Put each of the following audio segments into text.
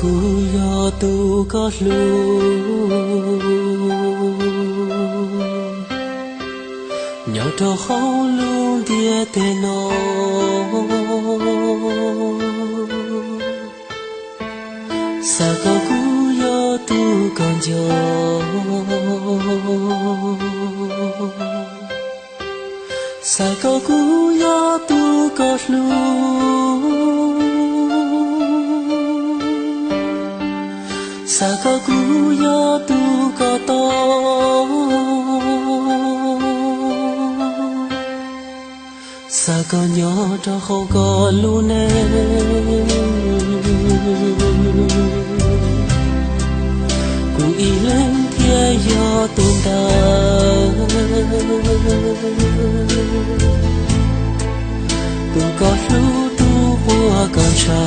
cú yo tu có lu nhỏ trâu khâu luôn dia tê nó sa có cú yo tu còn gió sa có cú yo tu có lu sa có cú yo tu có to sa có nhỏ cho không có lu nè cú y lên kia yo tu ta cú có lu tu hoa còn chờ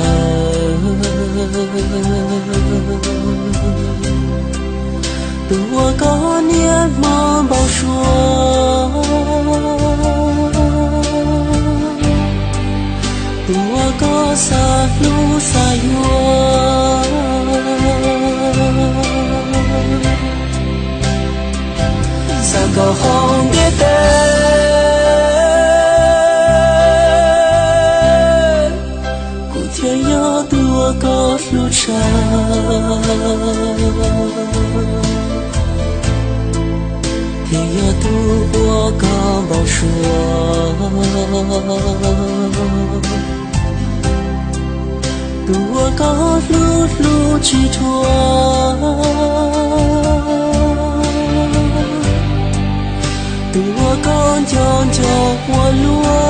tua có niên mơ bao xua tua có xa lu xa yua xa có không biết tên cụ thiên nhớ tua có lu cha thì yo tu ua có bao xua tua có lu lu chỉ thua tua con chọn cho hoa lúa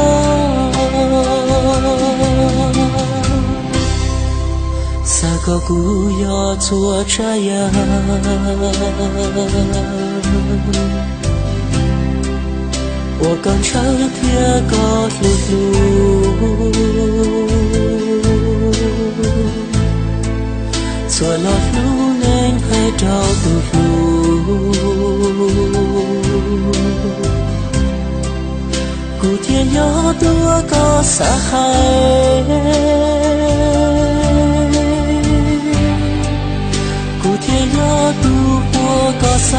sa có cú yo chua chaya我刚才贴个路路，错了路能还找到路，古天要多个撒海，古天要多我个塞。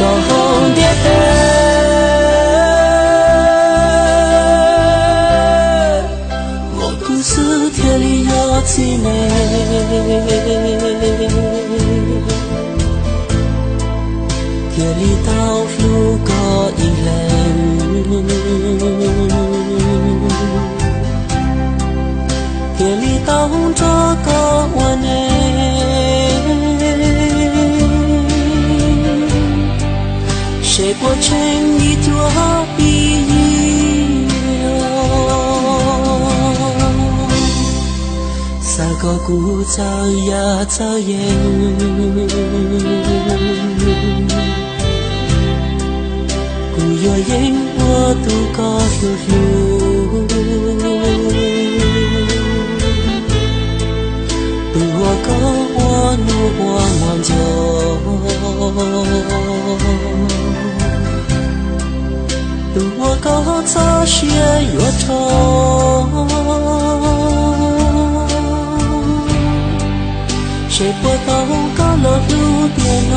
梦蝶飞，我故事天里有凄美，天里到路过一人，天里到这个我呢。谁过程一朵一三个古早呀早烟，古有烟我都告诉路，都我告我努我望就。我高草雪越愁，谁不懂高了路边哦？